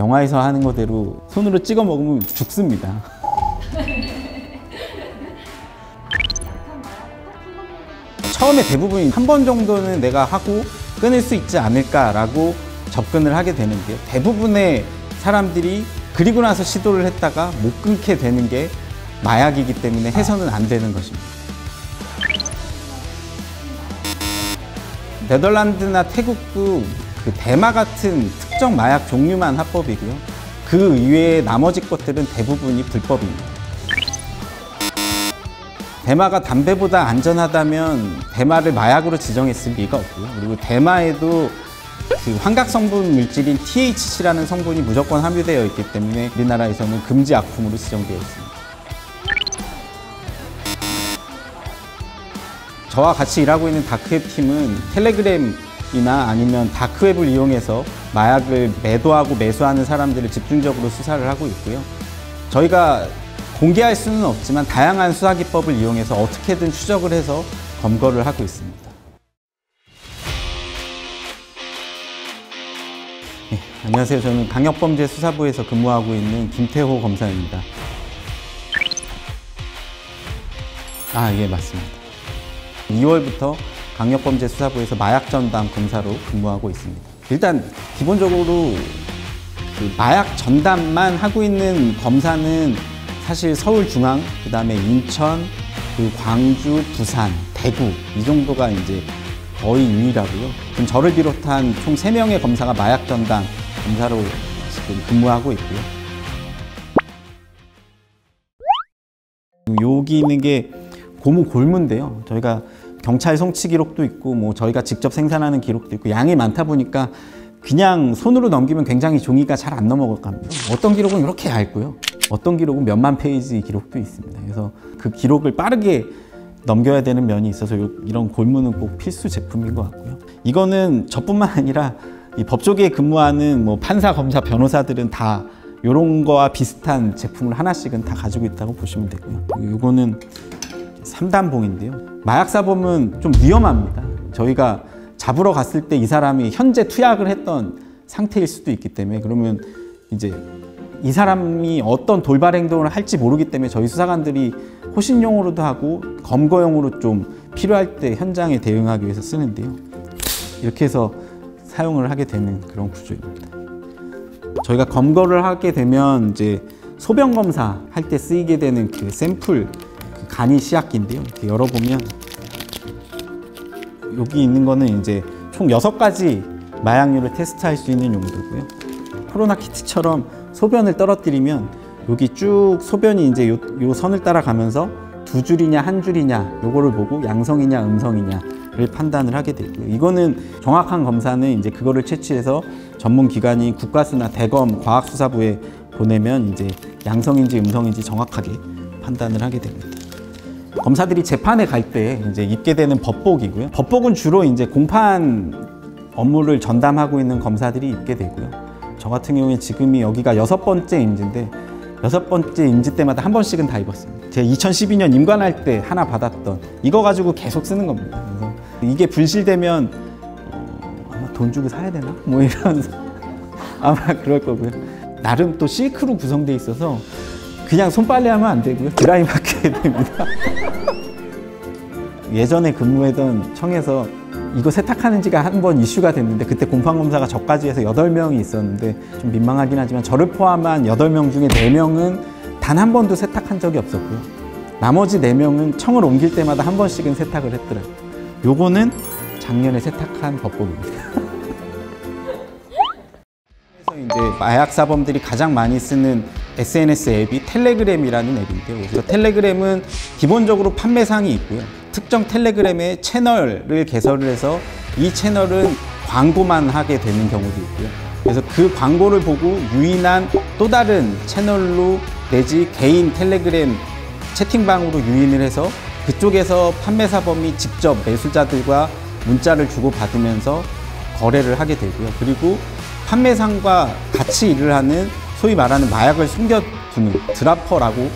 영화에서 하는 거대로 손으로 찍어 먹으면 죽습니다. 처음에 대부분 한 번 정도는 내가 하고 끊을 수 있지 않을까라고 접근을 하게 되는데요. 대부분의 사람들이 그리고 나서 시도를 했다가 못 끊게 되는 게 마약이기 때문에 해서는 안 되는 것입니다. 네덜란드나 태국도 그 대마 같은 특정 마약 종류만 합법이고요. 그 이외의 나머지 것들은 대부분이 불법입니다. 대마가 담배보다 안전하다면 대마를 마약으로 지정했을 리가 없고요. 그리고 대마에도 그 환각 성분 물질인 THC라는 성분이 무조건 함유되어 있기 때문에 우리나라에서는 금지 약품으로 지정되어 있습니다. 저와 같이 일하고 있는 다크웹 팀은 텔레그램이나 아니면 다크웹을 이용해서 마약을 매도하고 매수하는 사람들을 집중적으로 수사를 하고 있고요. 저희가 공개할 수는 없지만 다양한 수사기법을 이용해서 어떻게든 추적을 해서 검거를 하고 있습니다. 네, 안녕하세요. 저는 강력범죄수사부에서 근무하고 있는 김태호 검사입니다. 예, 맞습니다. 2월부터 강력범죄수사부에서 마약전담 검사로 근무하고 있습니다. 일단 기본적으로 그 마약 전담만 하고 있는 검사는 사실 서울중앙, 그 다음에 인천, 그리고 광주, 부산, 대구 이 정도가 이제 거의 유일하고요. 그럼 저를 비롯한 총 3명의 검사가 마약 전담 검사로 지금 근무하고 있고요. 여기 있는 게 고무 골무인데요. 저희가 경찰 송치 기록도 있고 뭐 저희가 직접 생산하는 기록도 있고 양이 많다 보니까 그냥 손으로 넘기면 굉장히 종이가 잘 안 넘어갑니다. 어떤 기록은 이렇게 얇고요. 어떤 기록은 몇만 페이지 기록도 있습니다. 그래서 그 기록을 빠르게 넘겨야 되는 면이 있어서 이런 골무는 꼭 필수 제품인 것 같고요. 이거는 저뿐만 아니라 이 법조계에 근무하는 뭐 판사, 검사, 변호사들은 다 이런 거와 비슷한 제품을 하나씩은 다 가지고 있다고 보시면 되고요. 이거는 3단봉인데요. 마약사범은 좀 위험합니다. 저희가 잡으러 갔을 때 이 사람이 현재 투약을 했던 상태일 수도 있기 때문에 그러면 이제 이 사람이 어떤 돌발 행동을 할지 모르기 때문에 저희 수사관들이 호신용으로도 하고 검거용으로 좀 필요할 때 현장에 대응하기 위해서 쓰는데요. 이렇게 해서 사용을 하게 되는 그런 구조입니다. 저희가 검거를 하게 되면 이제 소변 검사 할 때 쓰이게 되는 그 샘플 그 간이 시약기인데요. 이렇게 열어보면 여기 있는 거는 이제 총 6가지 마약류를 테스트할 수 있는 용도고요. 코로나 키트처럼 소변을 떨어뜨리면 여기 쭉 소변이 이제 요 선을 따라가면서 2줄이냐 1줄이냐 요거를 보고 양성이냐 음성이냐를 판단을 하게 되고요. 이거는 정확한 검사는 이제 그거를 채취해서 전문 기관인 국가수나 대검 과학수사부에 보내면 이제 양성인지 음성인지 정확하게 판단을 하게 됩니다. 검사들이 재판에 갈 때 이제 입게 되는 법복이고요. 법복은 주로 이제 공판 업무를 전담하고 있는 검사들이 입게 되고요. 저 같은 경우에 지금이 여기가 6번째 임지인데 6번째 임지 때마다 한 번씩은 다 입었습니다. 제가 2012년 임관할 때 하나 받았던 이거 가지고 계속 쓰는 겁니다. 그래서 이게 분실되면 아마 돈 주고 사야 되나? 뭐 이러면서 아마 그럴 거고요. 나름 또 실크로 구성되어 있어서 그냥 손빨래 하면 안 되고요. 드라이 맡겨야 됩니다. 예전에 근무했던 청에서 이거 세탁하는 지가 한 번 이슈가 됐는데 그때 공판검사가 저까지 해서 8명이 있었는데 좀 민망하긴 하지만 저를 포함한 8명 중에 4명은 단 한 번도 세탁한 적이 없었고요. 나머지 4명은 청을 옮길 때마다 한 번씩은 세탁을 했더라고요. 요거는 작년에 세탁한 법복입니다. 그래서 이제 마약사범들이 가장 많이 쓰는 SNS 앱이 텔레그램이라는 앱인데요. 그래서 텔레그램은 기본적으로 판매상이 있고요. 특정 텔레그램의 채널을 개설을 해서 이 채널은 광고만 하게 되는 경우도 있고요. 그래서 그 광고를 보고 유인한 또 다른 채널로 내지 개인 텔레그램 채팅방으로 유인을 해서 그쪽에서 판매사범이 직접 매수자들과 문자를 주고받으면서 거래를 하게 되고요. 그리고 판매상과 같이 일을 하는 소위 말하는 마약을 숨겨두는 드라퍼라고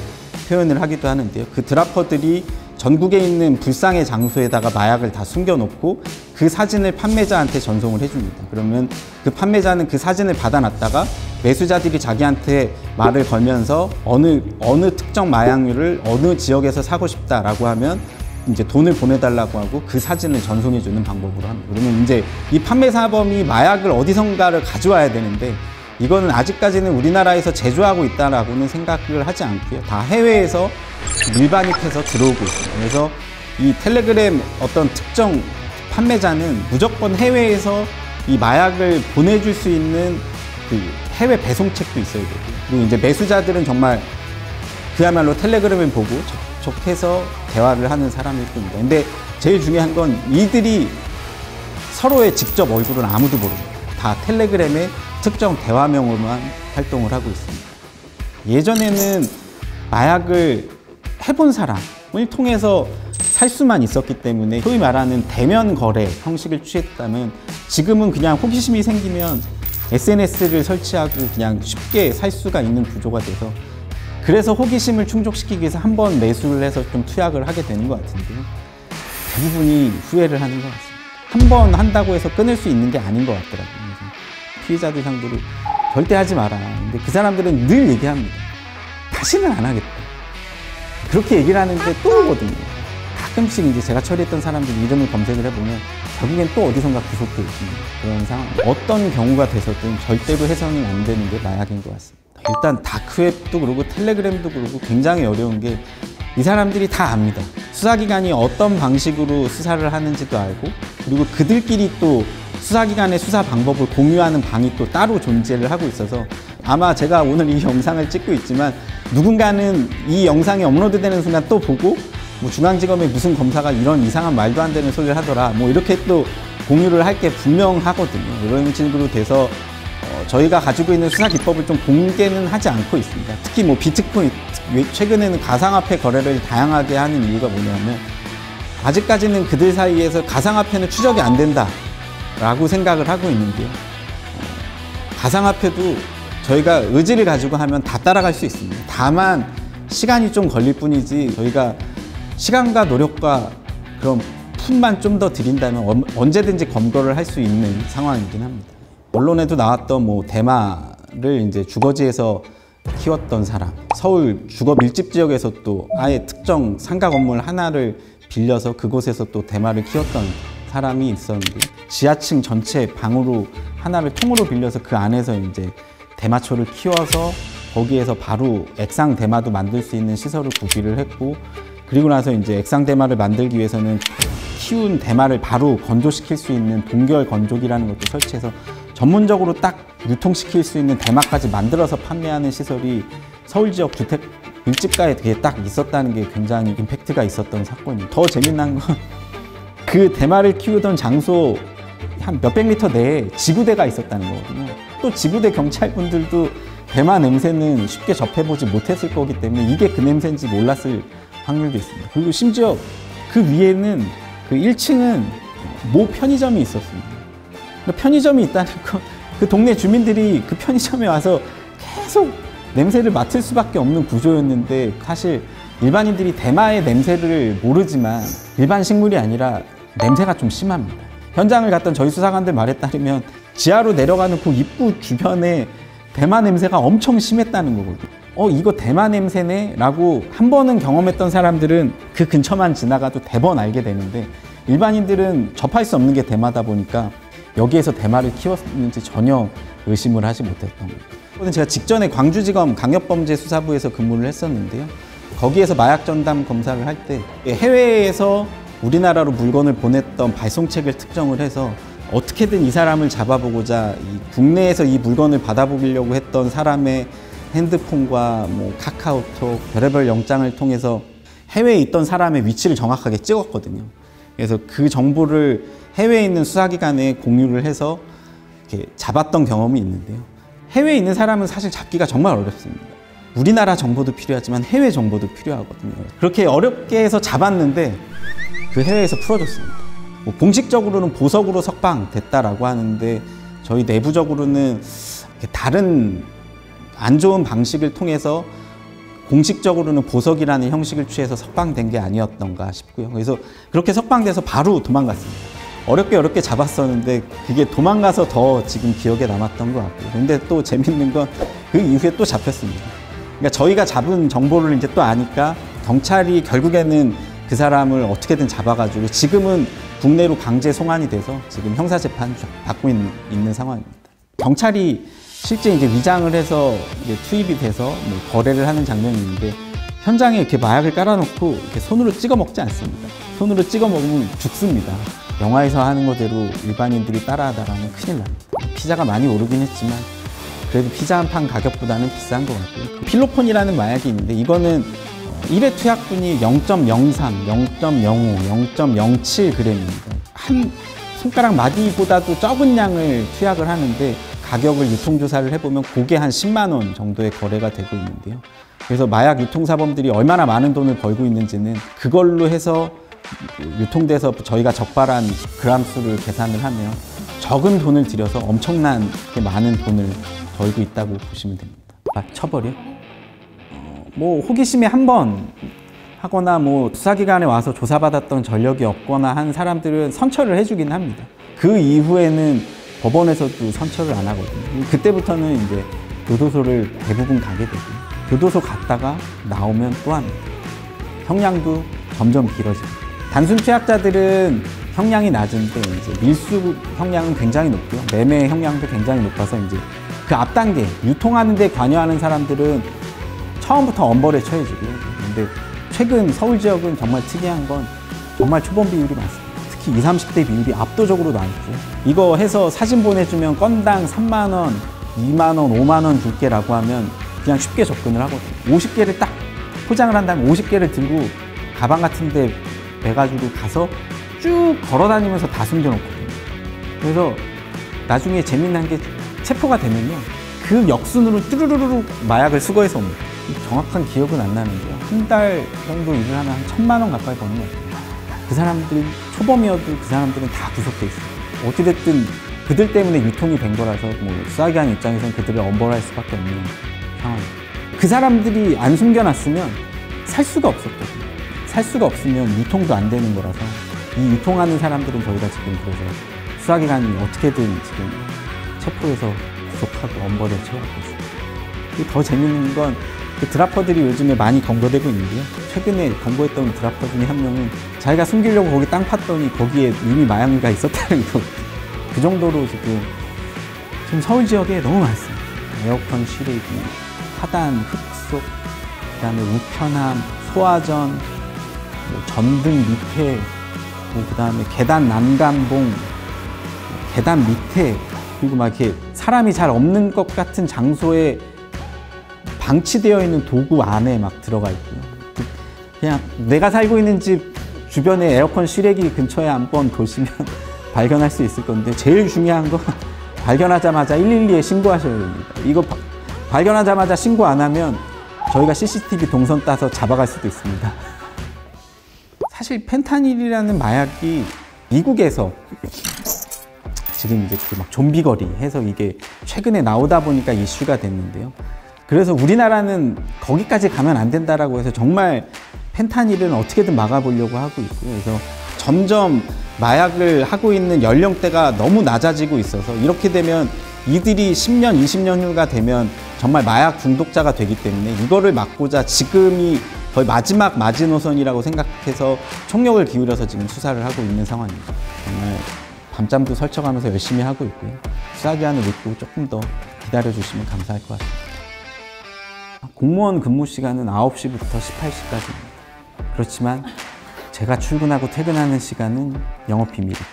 표현을 하기도 하는데요. 그 드라퍼들이 전국에 있는 불상의 장소에다가 마약을 다 숨겨놓고 그 사진을 판매자한테 전송을 해줍니다. 그러면 그 판매자는 그 사진을 받아놨다가 매수자들이 자기한테 말을 걸면서 어느 특정 마약류를 어느 지역에서 사고 싶다라고 하면 이제 돈을 보내달라고 하고 그 사진을 전송해주는 방법으로 합니다. 그러면 이제 이 판매사범이 마약을 어디선가를 가져와야 되는데 이거는 아직까지는 우리나라에서 제조하고 있다라고는 생각을 하지 않고요. 다 해외에서 밀반입해서 들어오고 있습니다. 그래서 이 텔레그램 어떤 특정 판매자는 무조건 해외에서 이 마약을 보내줄 수 있는 그 해외 배송책도 있어야 되고, 그리고 이제 매수자들은 정말 그야말로 텔레그램을 보고 접촉해서 대화를 하는 사람일 뿐입니다. 근데 제일 중요한 건 이들이 서로의 직접 얼굴은 아무도 모릅니다. 다 텔레그램의 특정 대화명으로만 활동을 하고 있습니다. 예전에는 마약을 해본 사람을 통해서 살 수만 있었기 때문에 소위 말하는 대면 거래 형식을 취했다면, 지금은 그냥 호기심이 생기면 SNS를 설치하고 그냥 쉽게 살 수가 있는 구조가 돼서, 그래서 호기심을 충족시키기 위해서 한 번 매수를 해서 좀 투약을 하게 되는 것 같은데요. 대부분이 후회를 하는 것 같습니다. 한 번 한다고 해서 끊을 수 있는 게 아닌 것 같더라고요. 그래서 피해자들 상대로 절대 하지 마라. 근데 그 사람들은 늘 얘기합니다. 다시는 안 하겠다. 그렇게 얘기를 하는데 또 오거든요. 가끔씩 이제 제가 처리했던 사람들 이름을 검색을 해보면 결국엔 또 어디선가 구속돼 있습니다. 그런 상황. 어떤 경우가 돼서든 절대로 해서는 안 되는 게 마약인 것 같습니다. 일단 다크웹도 그렇고 텔레그램도 그렇고 굉장히 어려운 게, 이 사람들이 다 압니다. 수사기관이 어떤 방식으로 수사를 하는지도 알고, 그리고 그들끼리 또 수사기관의 수사 방법을 공유하는 방이 또 따로 존재를 하고 있어서, 아마 제가 오늘 이 영상을 찍고 있지만 누군가는 이 영상이 업로드되는 순간 또 보고, 뭐 중앙지검의 무슨 검사가 이런 이상한 말도 안 되는 소리를 하더라, 뭐 이렇게 또 공유를 할 게 분명하거든요. 이런 식으로 돼서 저희가 가지고 있는 수사 기법을 좀 공개는 하지 않고 있습니다. 특히 뭐 비트코인, 최근에는 가상화폐 거래를 다양하게 하는 이유가 뭐냐면, 아직까지는 그들 사이에서 가상화폐는 추적이 안 된다라고 생각을 하고 있는데요. 가상화폐도 저희가 의지를 가지고 하면 다 따라갈 수 있습니다. 다만 시간이 좀 걸릴 뿐이지, 저희가 시간과 노력과 그런 푼만 좀 더 들인다면 언제든지 검거를 할 수 있는 상황이긴 합니다. 언론에도 나왔던 뭐 대마를 이제 주거지에서 키웠던 사람, 서울 주거 밀집 지역에서 또 아예 특정 상가 건물 하나를 빌려서 그곳에서 또 대마를 키웠던 사람이 있었는데, 지하층 전체 방으로 하나를 통으로 빌려서 그 안에서 이제 대마초를 키워서 거기에서 바로 액상 대마도 만들 수 있는 시설을 구비를 했고, 그리고 나서 이제 액상 대마를 만들기 위해서는 키운 대마를 바로 건조시킬 수 있는 동결 건조기라는 것도 설치해서 전문적으로 딱 유통시킬 수 있는 대마까지 만들어서 판매하는 시설이 서울 지역 주택 밀집가에 되게 딱 있었다는 게 굉장히 임팩트가 있었던 사건이에요. 더 재미난 건 그 대마를 키우던 장소 한 몇백 미터 내에 지구대가 있었다는 거거든요. 또 지구대 경찰분들도 대마 냄새는 쉽게 접해보지 못했을 거기 때문에 이게 그 냄새인지 몰랐을 확률도 있습니다. 그리고 심지어 그 위에는 그 1층은 모 편의점이 있었습니다. 그러니까 편의점이 있다는 건 그 동네 주민들이 그 편의점에 와서 계속 냄새를 맡을 수밖에 없는 구조였는데, 사실 일반인들이 대마의 냄새를 모르지만 일반 식물이 아니라 냄새가 좀 심합니다. 현장을 갔던 저희 수사관들 말에 따르면 지하로 내려가는 그 입구 주변에 대마 냄새가 엄청 심했다는 거거든요. 이거 대마 냄새네? 라고 한 번은 경험했던 사람들은 그 근처만 지나가도 대번 알게 되는데, 일반인들은 접할 수 없는 게 대마다 보니까 여기에서 대마를 키웠는지 전혀 의심을 하지 못했던 거예요. 제가 직전에 광주지검 강력범죄수사부에서 근무를 했었는데요. 거기에서 마약 전담 검사를 할 때 해외에서 우리나라로 물건을 보냈던 발송책을 특정을 해서 어떻게든 이 사람을 잡아보고자 국내에서 이 물건을 받아보려고 했던 사람의 핸드폰과 뭐 카카오톡, 별의별 영장을 통해서 해외에 있던 사람의 위치를 정확하게 찍었거든요. 그래서 그 정보를 해외에 있는 수사기관에 공유를 해서 이렇게 잡았던 경험이 있는데요. 해외에 있는 사람은 사실 잡기가 정말 어렵습니다. 우리나라 정보도 필요하지만 해외 정보도 필요하거든요. 그렇게 어렵게 해서 잡았는데 그 해외에서 풀어줬습니다. 뭐 공식적으로는 보석으로 석방됐다라고 하는데, 저희 내부적으로는 다른 안 좋은 방식을 통해서 공식적으로는 보석이라는 형식을 취해서 석방된 게 아니었던가 싶고요. 그래서 그렇게 석방돼서 바로 도망갔습니다. 어렵게 잡았었는데 그게 도망가서 더 지금 기억에 남았던 것 같고요. 근데 또 재밌는 건 그 이후에 또 잡혔습니다. 그러니까 저희가 잡은 정보를 이제 또 아니까 경찰이 결국에는 그 사람을 어떻게든 잡아가지고 지금은 국내로 강제 송환이 돼서 지금 형사재판 받고 있는 상황입니다. 경찰이 실제 이제 위장을 해서 이제 투입이 돼서 뭐 거래를 하는 장면이 있는데 현장에 이렇게 마약을 깔아놓고 이렇게 손으로 찍어 먹지 않습니다. 손으로 찍어 먹으면 죽습니다. 영화에서 하는 거대로 일반인들이 따라하다가는 큰일 납니다. 피자가 많이 오르긴 했지만 그래도 피자 한 판 가격보다는 비싼 것 같고요. 필로폰이라는 마약이 있는데 이거는 1회 투약분이 0.03, 0.05, 0.07g입니다. 한 손가락 마디보다도 적은 양을 투약을 하는데 가격을 유통조사를 해보면 그게 한 10만 원 정도의 거래가 되고 있는데요. 그래서 마약 유통사범들이 얼마나 많은 돈을 벌고 있는지는 그걸로 해서 유통돼서 저희가 적발한 그람 수를 계산을 하면 적은 돈을 들여서 엄청난 많은 돈을 벌고 있다고 보시면 됩니다. 처벌이요? 뭐 호기심에 한 번 하거나 뭐 수사기관에 와서 조사받았던 전력이 없거나 한 사람들은 선처를 해주긴 합니다. 그 이후에는 법원에서도 선처를 안 하거든요. 그때부터는 이제 교도소를 대부분 가게 되고 교도소 갔다가 나오면 또 합니다. 형량도 점점 길어집니다. 단순 투약자들은 형량이 낮은데 이제 밀수 형량은 굉장히 높고요. 매매 형량도 굉장히 높아서 이제 그 앞 단계 유통하는 데 관여하는 사람들은 처음부터 엄벌에 처해지고요. 근데 최근 서울 지역은 정말 특이한 건 정말 초범 비율이 많습니다. 특히 20, 30대 비율이 압도적으로 많고요. 이거 해서 사진 보내주면 건당 3만 원, 2만 원, 5만 원 줄게라고 하면 그냥 쉽게 접근을 하거든요. 50개를 딱 포장을 한 다음에 50개를 들고 가방 같은 데 매가지고 가서 쭉 걸어 다니면서 다 숨겨놓거든요. 그래서 나중에 재미난 게 체포가 되면요. 그 역순으로 뚜루루루 마약을 수거해서 옵니다. 정확한 기억은 안 나는데요. 한 달 정도 일을 하면 한 1,000만 원 가까이 버는 것 같아요. 그 사람들 초범이어도 그 사람들은 다 구속돼 있어요. 어찌됐든 그들 때문에 유통이 된 거라서 뭐 수사기관 입장에서는 그들을 엄벌할 수밖에 없는 상황입니다. 그 사람들이 안 숨겨놨으면 살 수가 없었거든요. 살 수가 없으면 유통도 안 되는 거라서 이 유통하는 사람들은 저희가 지금 그래서 수사기관이 어떻게든 지금 체포해서 구속하고 엄벌에 처하고 있습니다. 더 재밌는 건 그 드라퍼들이 요즘에 많이 검거되고 있는데요. 최근에 검거했던 드라퍼 중에 한 명은 자기가 숨기려고 거기 땅 팠더니 거기에 이미 마약류가 있었다는 거. 그 정도로 지금 서울 지역에 너무 많습니다. 에어컨 실외기, 하단, 흑속, 그다음에 우편함, 소화전, 뭐 전등 밑에, 뭐 그다음에 계단 난간봉, 계단 밑에, 그리고 막 이렇게 사람이 잘 없는 것 같은 장소에 방치되어 있는 도구 안에 막 들어가 있고요. 그냥 내가 살고 있는 집 주변에 에어컨 실외기 근처에 한번 보시면 발견할 수 있을 건데 제일 중요한 건 발견하자마자 112에 신고하셔야 됩니다. 이거 발견하자마자 신고 안 하면 저희가 CCTV 동선 따서 잡아갈 수도 있습니다. 사실 펜타닐이라는 마약이 미국에서 지금 이제 그 막 좀비거리 해서 이게 최근에 나오다 보니까 이슈가 됐는데요. 그래서 우리나라는 거기까지 가면 안 된다라고 해서 정말 펜타닐은 어떻게든 막아보려고 하고 있고요. 그래서 점점 마약을 하고 있는 연령대가 너무 낮아지고 있어서 이렇게 되면 이들이 10년, 20년 후가 되면 정말 마약 중독자가 되기 때문에 이거를 막고자 지금이 거의 마지막 마지노선이라고 생각해서 총력을 기울여서 지금 수사를 하고 있는 상황입니다. 정말 밤잠도 설쳐가면서 열심히 하고 있고요. 수사기관을 믿고 조금 더 기다려주시면 감사할 것 같습니다. 공무원 근무 시간은 9시부터 18시까지입니다. 그렇지만 제가 출근하고 퇴근하는 시간은 영업 비밀입니다.